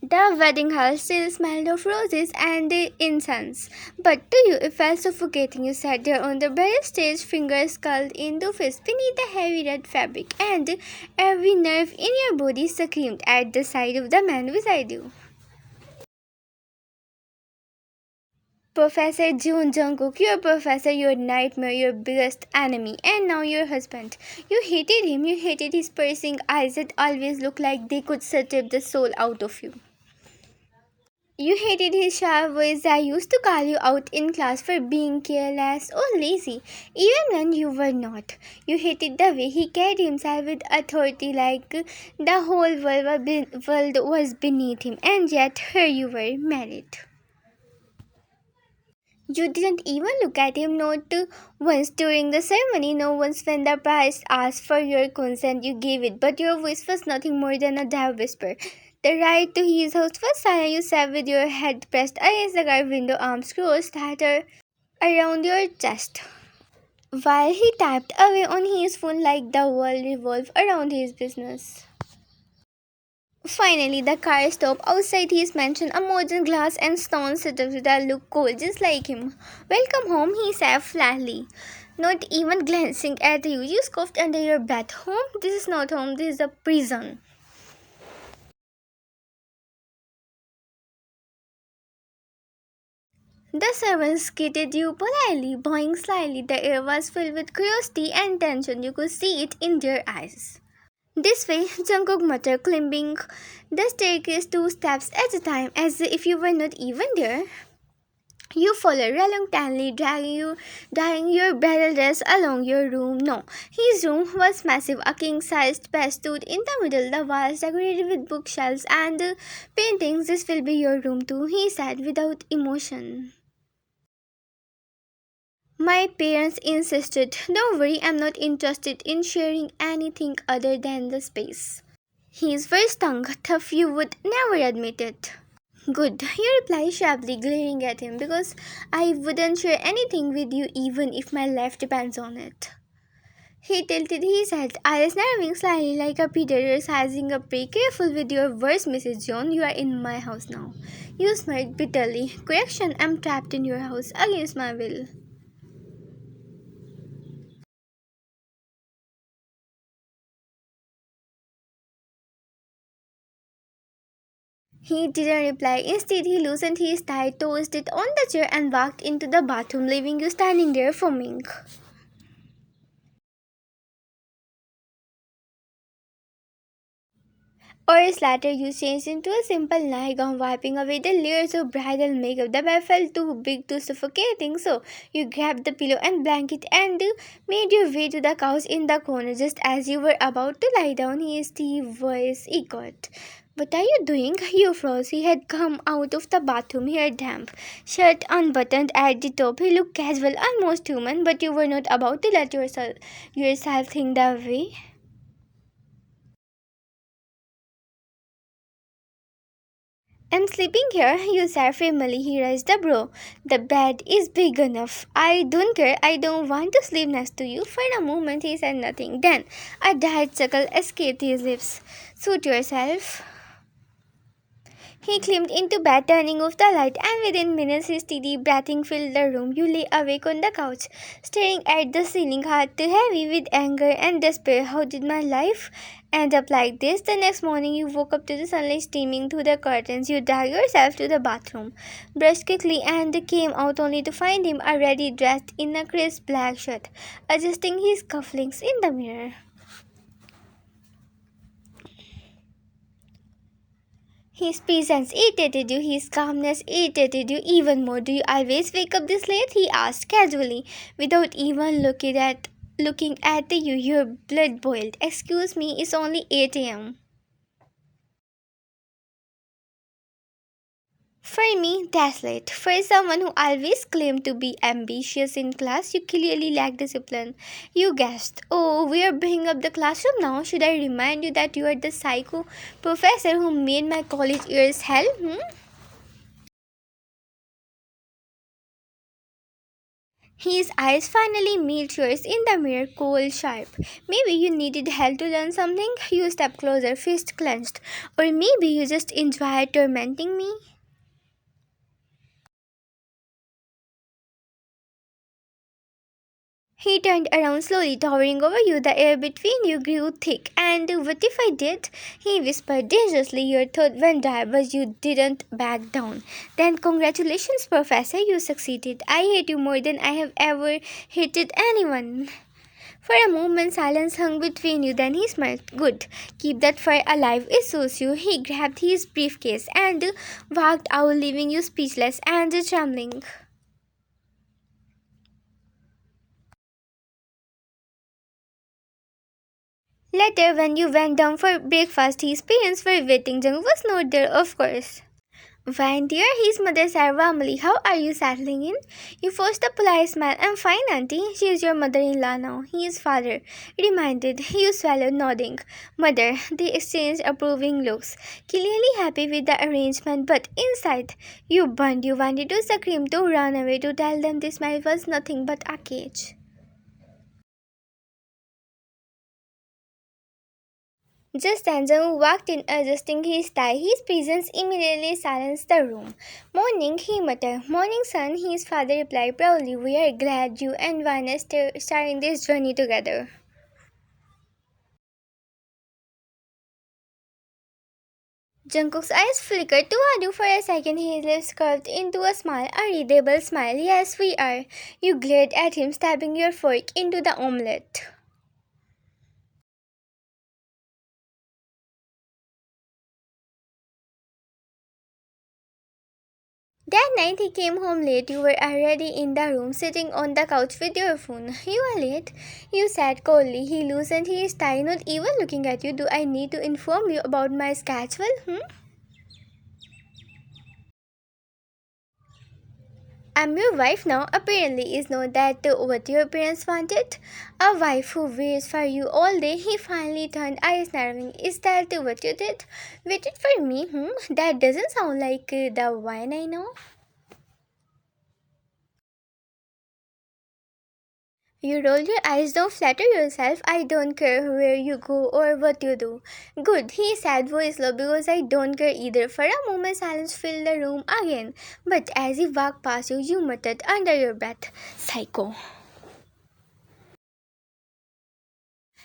The wedding hall still smelled of roses and incense, but to you it felt suffocating. You sat there on the bare stage, fingers curled into fists beneath the heavy red fabric, and every nerve in your body screamed at the sight of the man beside you. Professor Jungkook, your professor, your nightmare, your biggest enemy, and now your husband. You hated him, you hated his piercing eyes that always looked like they could strip the soul out of you. You hated his sharp voice that used to call you out in class for being careless or lazy, even when you were not. You hated the way he carried himself with authority like the whole world was beneath him, and yet here you were married. You didn't even look at him, not once during the ceremony, no once when the priest asked for your consent. You gave it, but your voice was nothing more than a dead whisper. The ride to his house was silent. You sat with your head pressed against the car window, arms crossed tighter around your chest, while he tapped away on his phone like the world revolved around his business. Finally, the car stopped outside his mansion, a modern glass and stone setup that looked cold just like him. Welcome home, he said flatly, not even glancing at you. You scoffed under your breath. Home? This is not home, this is a prison. The servants greeted you politely, bowing slightly. The air was filled with curiosity and tension. You could see it in their eyes. This way, Jungkook muttered, climbing the staircase two steps at a time, as if you were not even there. You followed reluctantly, dragging your bridal dress along your room. No, his room was massive. A king-sized bed stood in the middle, the walls decorated with bookshelves and paintings. This will be your room too, he said without emotion. My parents insisted. Don't worry, I'm not interested in sharing anything other than the space. His voice stung, tough you would never admit it. Good, you replied sharply, glaring at him, because I wouldn't share anything with you even if my life depends on it. He tilted his head, eyes narrowing slightly like a predator sizing up prey. Careful with your words, Mrs. John. You are in my house now. You smirked bitterly. Correction, I'm trapped in your house against my will. He didn't reply. Instead, he loosened his tie, tossed it on the chair, and walked into the bathroom, leaving you standing there foaming. Hours later, you changed into a simple nightgown, wiping away the layers of bridal makeup. The bed felt too big, too suffocating, so you grabbed the pillow and blanket and made your way to the couch in the corner. Just as you were about to lie down, his deep voice echoed. What are you doing? You froze. He had come out of the bathroom, hair damp, shirt unbuttoned at the top. He looked casual, almost human, but you were not about to let yourself think that way. I'm sleeping here, you said firmly. He raised the bro. The bed is big enough. I don't care. I don't want to sleep next to you. For a moment, he said nothing. Then, a died chuckle escaped his lips. Suit yourself. He climbed into bed, turning off the light, and within minutes his steady breathing filled the room. You lay awake on the couch, staring at the ceiling, heart too heavy with anger and despair. How did my life end up like this? The next morning you woke up to the sunlight streaming through the curtains. You dragged yourself to the bathroom, brushed quickly, and came out only to find him already dressed in a crisp black shirt, adjusting his cufflinks in the mirror. His presence irritated you, his calmness irritated you even more. Do you always wake up this late? He asked casually, without even looking at you. Your blood boiled. Excuse me, it's only 8 a.m. For me, that's late. For someone who always claimed to be ambitious in class, you clearly lack discipline. You gasped. Oh, we are bringing up the classroom now. Should I remind you that you are the psycho professor who made my college years hell? His eyes finally meet yours in the mirror, cold, sharp. Maybe you needed help to learn something. You step closer, fist clenched. Or maybe you just enjoy tormenting me. He turned around slowly, towering over you. The air between you grew thick. And what if I did? He whispered dangerously. Your throat went dry, but you didn't back down. Then, congratulations, Professor, you succeeded. I hate you more than I have ever hated anyone. For a moment, silence hung between you. Then he smiled. Good. Keep that fire alive. It suits you. He grabbed his briefcase and walked out, leaving you speechless and trembling. Later, when you went down for breakfast, his parents were waiting. Jung was not there, of course. Fine, dear, his mother said warmly. How are you settling in? You forced a polite smile. I'm fine, auntie. She is your mother-in-law now. He is father. Reminded, you swallowed, nodding. Mother, they exchanged approving looks. Clearly happy with the arrangement, but inside, you burned. You wanted to scream, to run away, to tell them this marriage was nothing but a cage. Just then, Jung walked in, adjusting his tie. His presence immediately silenced the room. Morning, he muttered. Morning, son, his father replied proudly. We are glad you and Vine are starting this journey together. Jungkook's eyes flickered toward you for a second. His lips curved into a smile, a readable smile. Yes, we are. You glared at him, stabbing your fork into the omelette. That night he came home late. You were already in the room, sitting on the couch with your phone. You are late, you said coldly. He loosened his tie, not even looking at you. Do I need to inform you about my schedule? I'm your wife now. Apparently, is not that what your parents wanted? A wife who waits for you all day. He finally turned, eyes narrowing. Is that what you did? Waited for me? That doesn't sound like the one I know. You roll your eyes, don't flatter yourself. I don't care where you go or what you do. Good, he said voice low because I don't care either. For a moment, silence filled the room again. But as he walked past you, you muttered under your breath, Psycho.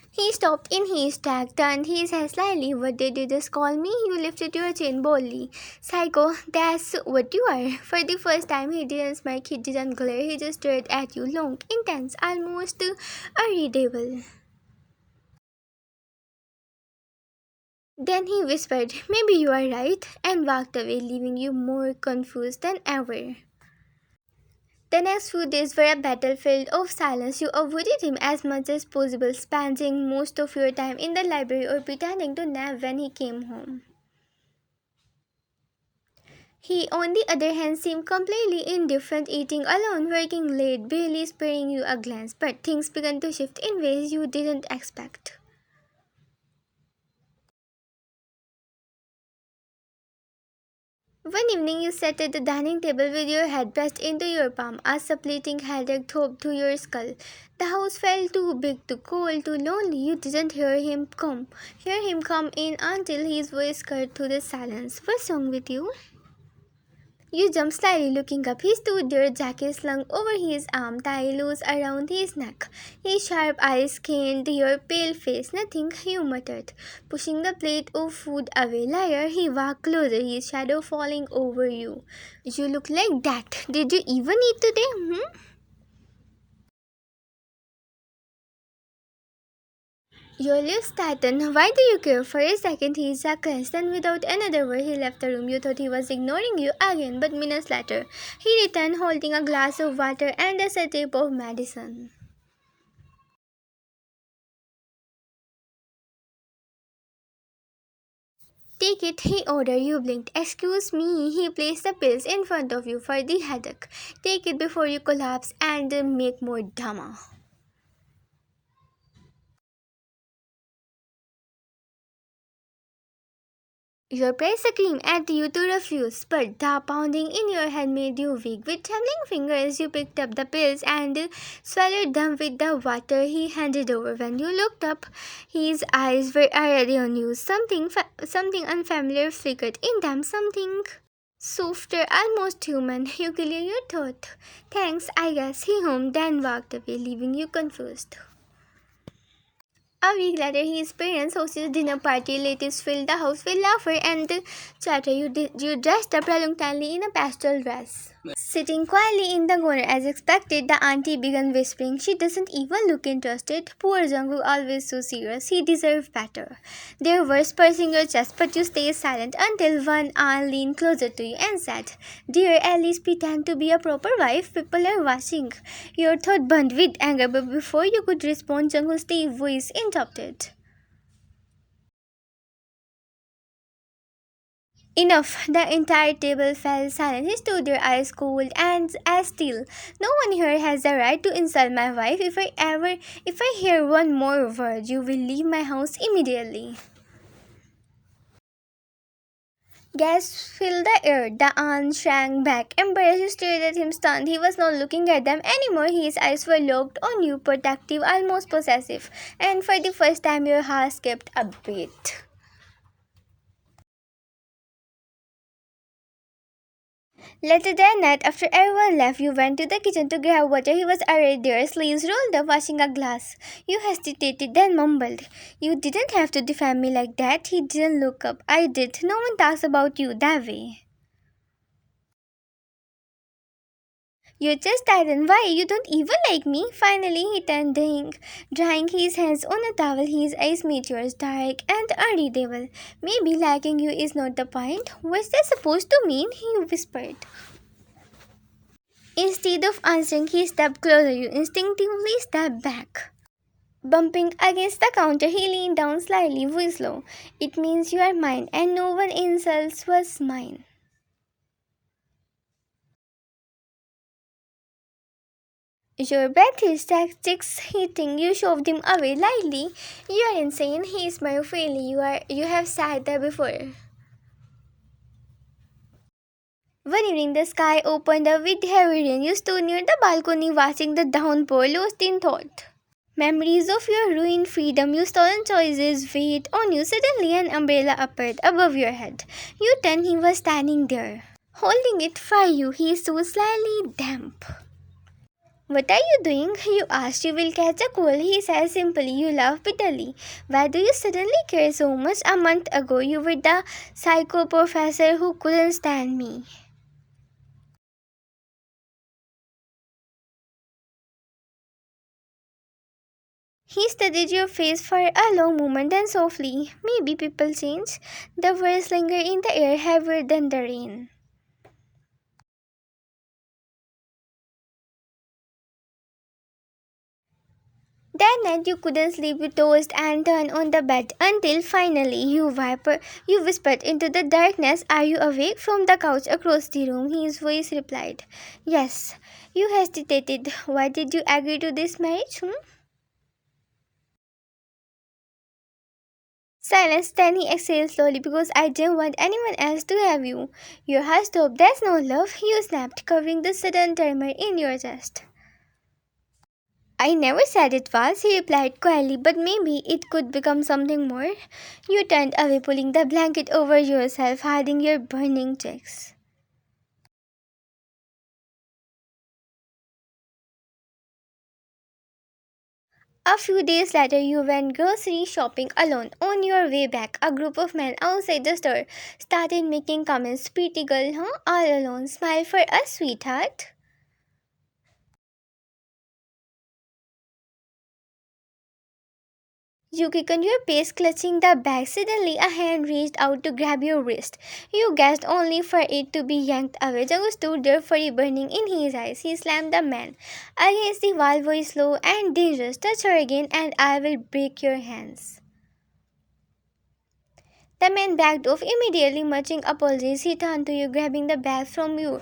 He stopped in his track, turned his head slightly. What did you just call me? You lifted your chin boldly. Psycho, that's what you are. For the first time, he didn't smirk, he didn't glare, he just stared at you long, intense, almost unreadable. Then he whispered, Maybe you are right, and walked away, leaving you more confused than ever. The next few days were a battlefield of silence. You avoided him as much as possible, spending most of your time in the library or pretending to nap when he came home. He, on the other hand, seemed completely indifferent, eating alone, working late, barely sparing you a glance. But things began to shift in ways you didn't expect. One evening, you sat at the dining table with your head pressed into your palm, a suppleting headache throbbed to your skull. The house felt too big, too cold, too lonely. You didn't hear him come in until his voice cut through the silence. What's wrong with you? You jumped slightly, looking up. He stood there, jacket slung over his arm, tie loose around his neck. His sharp eyes scanned your pale face. Nothing, you muttered, pushing the plate of food away. Liar, he walked closer, his shadow falling over you. You look like that. Did you even eat today? Your lips tightened. Why do you care? For a second he clenched, then without another word he left the room. You thought he was ignoring you again, but minutes later he returned holding a glass of water and a strip of medicine. Take it, he ordered. You blinked. Excuse me, he placed the pills in front of you for the headache. Take it before you collapse and make more drama. Your pride screamed at you to refuse, but the pounding in your head made you weak. With trembling fingers, you picked up the pills and swallowed them with the water he handed over. When you looked up, his eyes were already on you. Something unfamiliar flickered in them, something softer, almost human. You cleared your throat. Thanks, I guess, he hummed, then walked away, leaving you confused. A week later, his parents hosted a dinner party. Relatives filled the house with laughter and chatter. You dressed up reluctantly in a pastel dress. Sitting quietly in the corner as expected, the auntie began whispering, "She doesn't even look interested. Poor Jungkook, always so serious. He deserved better." Their words pursing your chest, but you stayed silent until one aunt leaned closer to you and said, "Dear, at least pretend to be a proper wife. People are watching." Your throat burned with anger, but before you could respond, Jungkook's deep voice interrupted. Enough! The entire table fell silent. He stood there, eyes cold and as still. "No one here has the right to insult my wife. If I hear one more word, you will leave my house immediately." Gasps filled the air. The aunt shrank back, embarrassed. You stared at him, stunned. He was not looking at them anymore. His eyes were locked on you, protective, almost possessive. And for the first time, your heart skipped a beat. Later that night, after everyone left, you went to the kitchen to grab water. He was already there, sleeves rolled up, washing a glass. You hesitated, then mumbled, "You didn't have to defend me like that." He didn't look up. "I did. No one talks about you that way." You just tightened. "Why? You don't even like me." Finally, he turned, drying his hands on a towel. His eyes met yours, dark and unreadable. "Maybe liking you is not the point." "What's that supposed to mean?" he whispered. Instead of answering, he stepped closer. You instinctively stepped back. Bumping against the counter, he leaned down slightly, voice low. "It means you are mine, and no one else was mine." Your breath is tactics hitting. You shoved him away lightly. "You are insane." He smiled freely. You have sat there before." One evening, the sky opened up with heavy rain. You stood near the balcony watching the downpour, lost in thought. Memories of your ruined freedom, your stolen choices weighed on you. Suddenly, an umbrella appeared above your head. You turned, he was standing there, holding it for you. He so slightly damp. "What are you doing?" you asked. "You will catch a cold," he said simply. You laughed bitterly. "Why do you suddenly care so much? A month ago, you were the psycho professor who couldn't stand me." He studied your face for a long moment, then softly, "Maybe people change." The words lingered in the air, heavier than the rain. That night you couldn't sleep. You tossed and turned on the bed until finally you whispered into the darkness, "Are you awake?" From the couch across the room, his voice replied, "Yes." You hesitated. "Why did you agree to this marriage?" Silence. Then he exhaled slowly. "Because I didn't want anyone else to have you." Your heart stopped. "That's no love," you snapped, covering the sudden tremor in your chest. "I never said it was," he replied quietly, "but maybe it could become something more." You turned away, pulling the blanket over yourself, hiding your burning cheeks. A few days later, you went grocery shopping alone. On your way back, a group of men outside the store started making comments. "Pretty girl, huh? All alone. Smile for us, sweetheart." You quickened your pace, clutching the bag. Suddenly, a hand reached out to grab your wrist. You gasped only for it to be yanked away. Jago stood there, fury burning in his eyes. He slammed the man against the wall, voice slow and dangerous. "Touch her again, and I will break your hands." The man backed off immediately, muttering apologies. He turned to you, grabbing the bag from your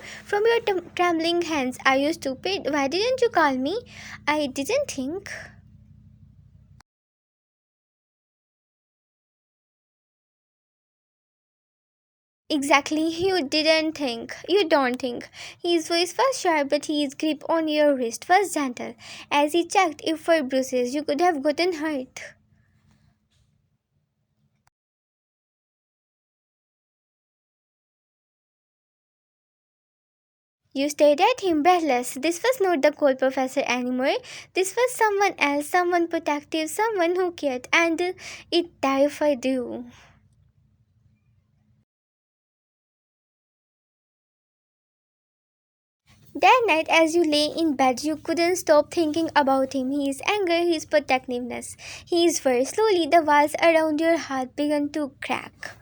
trembling hands. "Are you stupid? Why didn't you call me?" "I didn't think." Exactly, you don't think. His voice was sharp, but his grip on your wrist was gentle. As he checked if for bruises, you could have gotten hurt. You stared at him breathless. This was not the cold professor anymore. This was someone else, someone protective, someone who cared, and it terrified you. That night, as you lay in bed, you couldn't stop thinking about him, his anger, his protectiveness, his words. Slowly, the walls around your heart began to crack.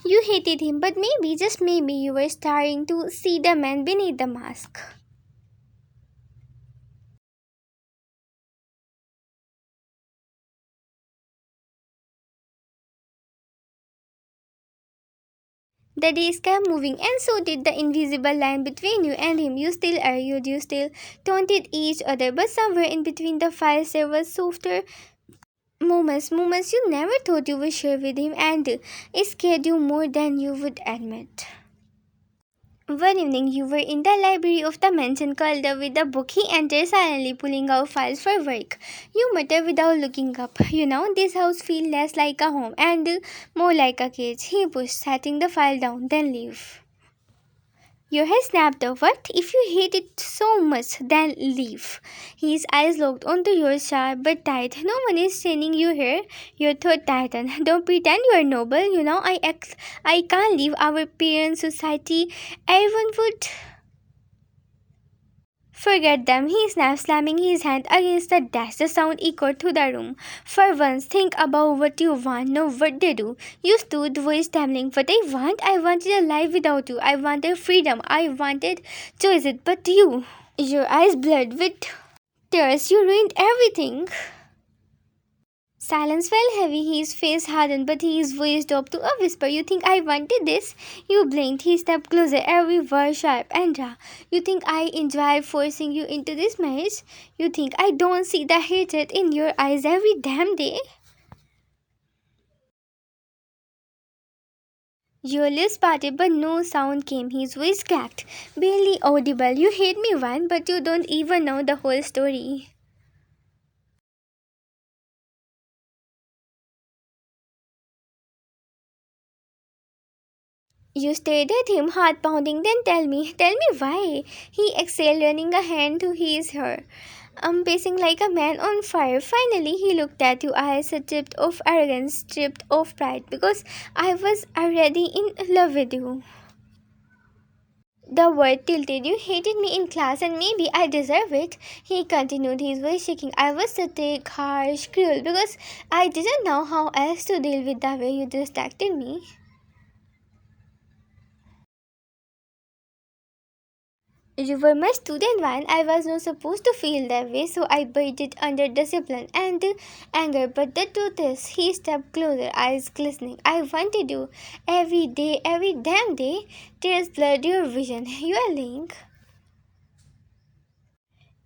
You hated him, but maybe, just maybe, you were starting to see the man beneath the mask. The days kept moving, and so did the invisible line between you and him. You still argued, you still taunted each other, but somewhere in between the files there was softer moments you never thought you would share with him, and it scared you more than you would admit. One evening, you were in the library of the mansion curled up with a book. He entered silently, pulling out files for work. You muttered without looking up. You know, this house feels less like a home and more like a cage. He pushed, setting the file down, then leave. Your head snapped up. What? If you hate it so much, then leave. His eyes locked onto yours sharp but tight. No one is sending you here. Your throat tightened. Don't pretend you are noble. You know, I can't leave our parents' society. Everyone would forget them. He snapped, slamming his hand against the desk. The sound echoed through the room. For once, think about what you want, not what they do. You stood, voice trembling. What I wanted a life without you. I wanted freedom. I wanted choices, but you. Your eyes blurred with tears. You ruined everything. Silence fell heavy, his face hardened, but his voice dropped to a whisper. You think I wanted this? You blinked. He stepped closer, every word sharp and raw. You think I enjoy forcing you into this marriage? You think I don't see the hatred in your eyes every damn day? Your lips parted, but no sound came. His voice cracked, barely audible. You hate me one, but you don't even know the whole story. You stared at him, heart pounding. Then tell me why. He exhaled, running a hand through his hair. Pacing like a man on fire. Finally, he looked at you, eyes stripped of arrogance, stripped of pride, because I was already in love with you. The word tilted. You hated me in class, and maybe I deserve it. He continued, his voice shaking. I was static, harsh, cruel, because I didn't know how else to deal with the way you distracted me. You were my student one. I was not supposed to feel that way, so I buried it under discipline and anger. But the truth is, he stepped closer, eyes glistening. I wanted you every day, every damn day. Tears blurred your vision. You are lying.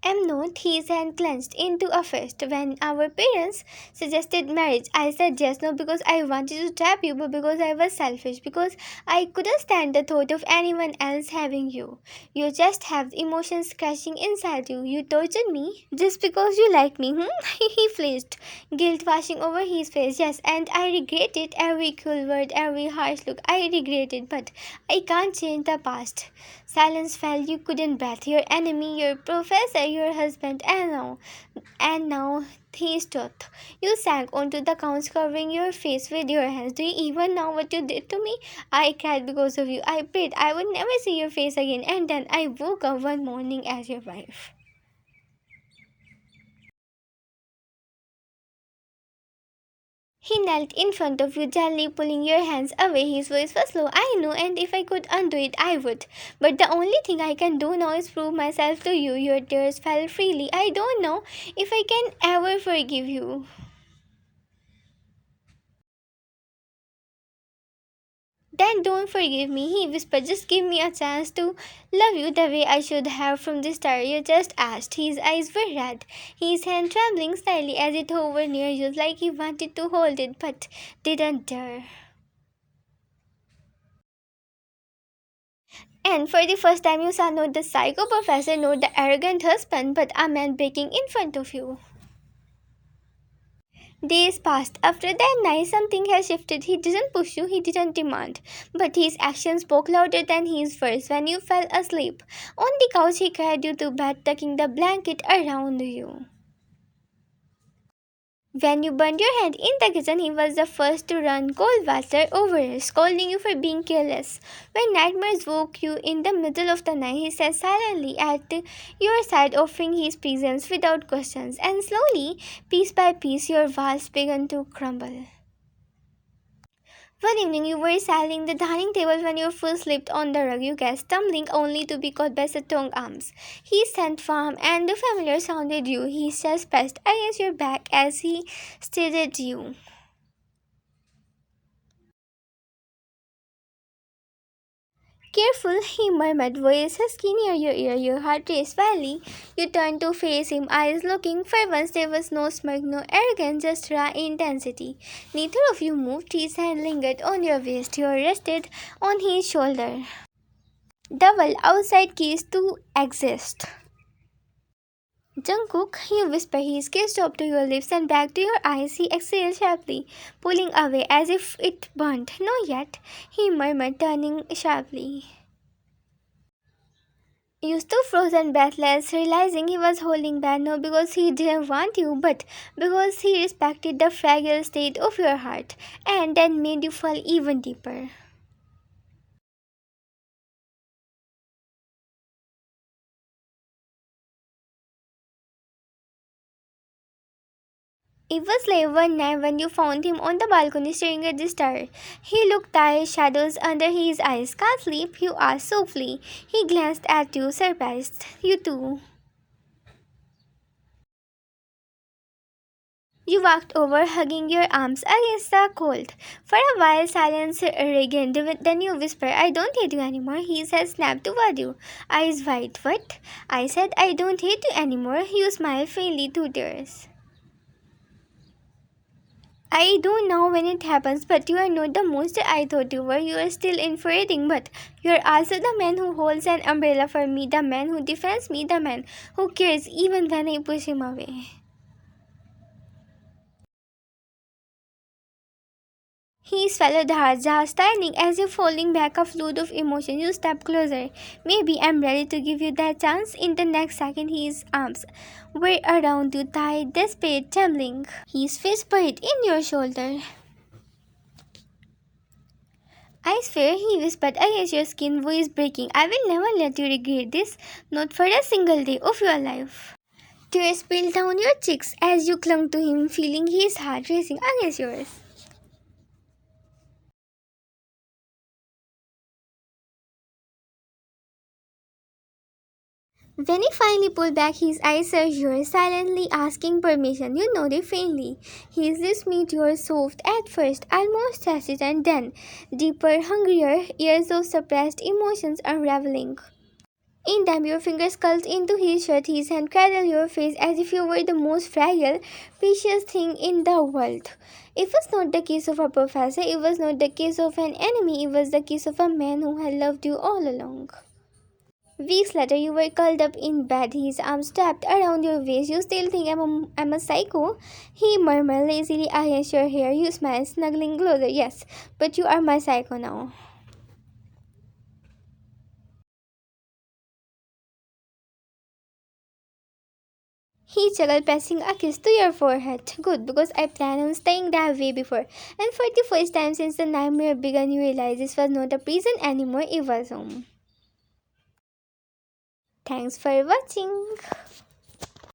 Am not, his hand clenched into a fist. When our parents suggested marriage, I said yes, not because I wanted to trap you, but because I was selfish, because I couldn't stand the thought of anyone else having you. You just have emotions crashing inside you. You tortured me just because you like me. He flinched, guilt washing over his face. Yes, and I regret it. Every cruel word, every harsh look. I regret it, but I can't change the past. Silence fell. You couldn't breathe. Your enemy, your professor, your husband, and now he stood. You sank onto the couch, covering your face with your hands. Do you even know what you did to me? I cried because of you. I prayed I would never see your face again, and then I woke up one morning as your wife. He knelt in front of you, gently pulling your hands away. His voice was low. I know, and if I could undo it, I would. But the only thing I can do now is prove myself to you. Your tears fell freely. I don't know if I can ever forgive you. Then don't forgive me, he whispered. Just give me a chance to love you the way I should have from the start. You just asked. His eyes were red, his hand trembling slightly as it hovered near you, like he wanted to hold it but didn't dare. And for the first time, you saw not the psycho professor, not the arrogant husband, but a man breaking in front of you. Days passed. After that night, something had shifted. He didn't push you, he didn't demand. But his actions spoke louder than his words. When you fell asleep on the couch, he carried you to bed, tucking the blanket around you. When you burned your hand in the kitchen, he was the first to run cold water over it, scolding you for being careless. When nightmares woke you in the middle of the night, he sat silently at your side, offering his presence without questions. And slowly, piece by piece, your walls began to crumble. One evening, you were sitting at the dining table when your foot slipped on the rug. You guessed, stumbling only to be caught by strong arms. He sent warm and the familiar sounded you. His chest pressed against your back as he stared at you. Careful, he murmured, voice husky near your ear. Your heart raced wildly. You turned to face him, eyes looking. For once, there was no smirk, no arrogance, just raw intensity. Neither of you moved. His hand lingered on your waist. You rested on his shoulder. The world outside ceased to exist. Jungkook, he whispered, his gaze dropped to your lips and back to your eyes. He exhaled sharply, pulling away as if it burned. No yet, he murmured, turning sharply. You stood frozen, breathless, realizing he was holding back not because he didn't want you, but because he respected the fragile state of your heart, and that made you fall even deeper. It was late one night when you found him on the balcony staring at the star. He looked tired, shadows under his eyes. Can't sleep? You asked softly. He glanced at you, surprised. You too. You walked over, hugging your arms against the cold. For a while, silence reigned. Then you whispered, I don't hate you anymore. He said, snapped toward you, eyes wide. What? I said, I don't hate you anymore. You smiled faintly through tears. I don't know when it happens, but you are not the monster I thought you were. You are still infuriating, but you are also the man who holds an umbrella for me, the man who defends me, the man who cares even when I push him away. He swallowed hard, jaw standing as if holding back a flood of emotion. You stepped closer. Maybe I'm ready to give you that chance. In the next second, his arms were around you, tight, desperate, trembling. His face buried in your shoulder. I swear, he whispered against your skin, voice breaking. I will never let you regret this, not for a single day of your life. Tears spilled down your cheeks as you clung to him, feeling his heart racing against yours. When he finally pulled back, his eyes searched yours, silently asking permission. You nodded faintly. His lips met yours, soft at first, almost hesitant, then deeper, hungrier, years of suppressed emotions unraveling. In them, your fingers curled into his shirt, his hand cradled your face as if you were the most fragile, precious thing in the world. It was not the kiss of a professor, it was not the kiss of an enemy, it was the kiss of a man who had loved you all along. Weeks later, you were curled up in bed, his arms wrapped around your waist. You still think I'm a psycho? He murmured lazily against your hair. You smiled, snuggling closer. Yes, but you are my psycho now. He chuckled, pressing a kiss to your forehead. Good, because I planned on staying that way before. And for the first time since the nightmare began, you realized this was not a prison anymore, it was home. Thanks for watching.